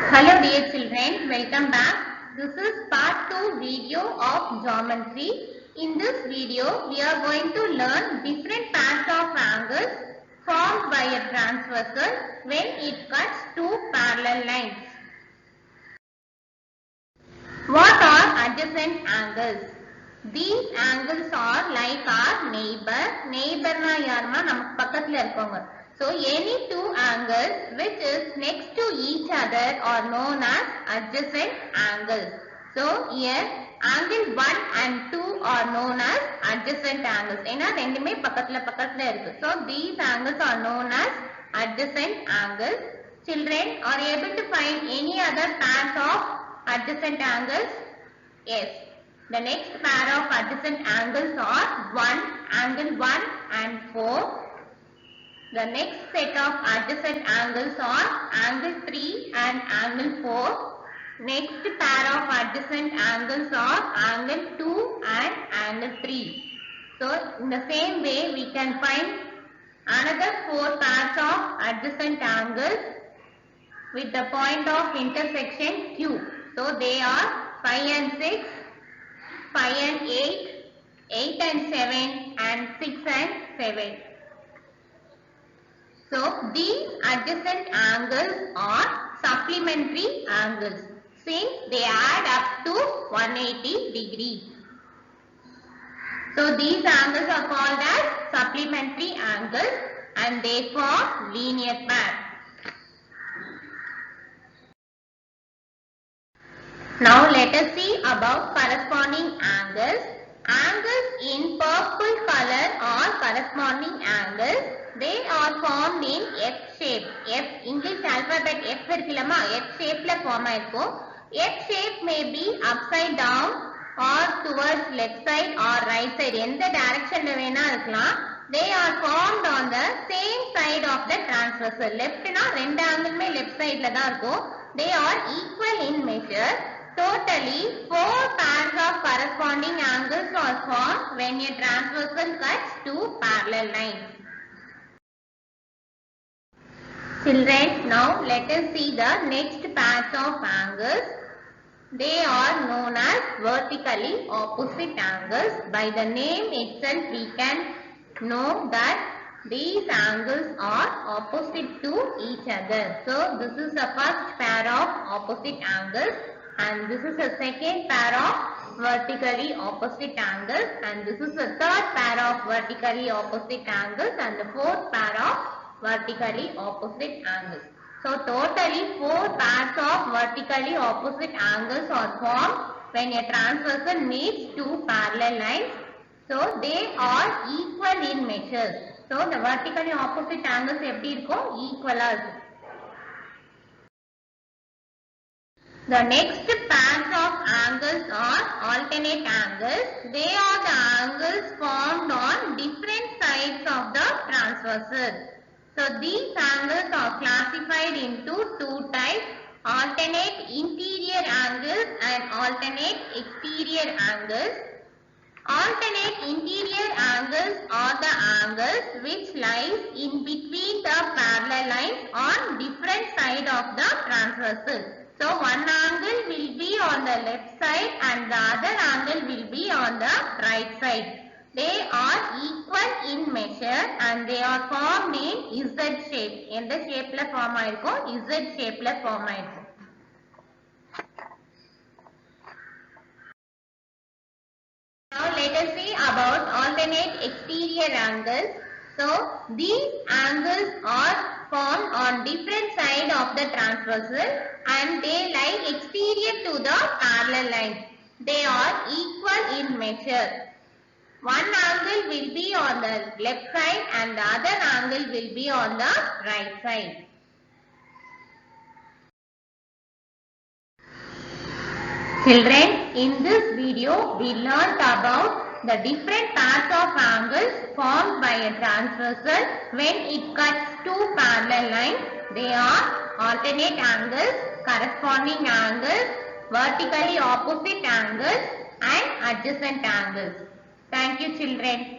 Hello dear children, welcome back. This is part 2 video of geometry. In this video, we are going to learn different parts of angles formed by a transversal when it cuts two parallel lines. What are adjacent angles? These angles are like our neighbor. Neighbor na yarma namak pakkathula irukkonga. So any two angles which is next to each other are known as adjacent angles. So here angle 1 and 2 are known as adjacent angles. Ena rendume pakkathula irukku. So these angles are known as adjacent angles. Children are able to find any other pairs of adjacent angles? Yes. The next pair of adjacent angles are angle 1 and 4. The next set of adjacent angles are angle 3 and angle 4. Next pair of adjacent angles are angle 2 and angle 3. So in the same way we can find another 4 pairs of adjacent angles with the point of intersection Q. So they are 5 and 6, 5 and 8, 8 and 7 and 6 and 7. So these adjacent angles are supplementary angles since they add up to 180 degrees. So these angles are called as supplementary angles and they form linear pair. Now let us see about corresponding angles. Angles in purple color are corresponding angles. They are formed in F shape. F English alphabet F irukkalama, F shape la form aayirukkum. F shape may be upside down or towards left side or right side. Endha direction la vena irukkalam. They are formed on the same side of the transversal. Left na rendu angle me left side la da irukum. They are equal in measure. Totally 4 pairs of corresponding angles are formed when a transversal cuts two parallel lines. Children, now let us see the next pairs of angles. They are known as vertically opposite angles. By the name itself we can know that these angles are opposite to each other. So this is the first pair of opposite angles and this is the second pair of vertically opposite angles and this is the third pair of vertically opposite angles and the fourth pair of vertically opposite angles. So totally 4 pairs of vertically opposite angles are formed when a transversal meets two parallel lines. So they are equal in measure. So the vertically opposite angles eppadi irukum, equal ah irukum. The next pairs of angles are alternate angles. They are the angles formed on different sides of the transversal. So these angles are classified into 2 types, alternate interior angles and alternate exterior angles. Alternate interior angles are the angles which lies in between the parallel lines on different side of the transversal. So one angle will be on the left side and the other angle will be on the right side. They are equal in measure and they are formed in Z shape. Endha shape la form aayirukkum, Z shape la form aayirukkum. Now let us see about alternate exterior angles. So these angles are formed on different side of the transversal and they lie exterior to the parallel line. They are equal in measure. One angle will be on the left side and the other angle will be on the right side. Children, in this video we learnt about the different pairs of angles formed by a transversal when it cuts two parallel lines. They are alternate angles, corresponding angles, vertically opposite angles and adjacent angles. Thank you children.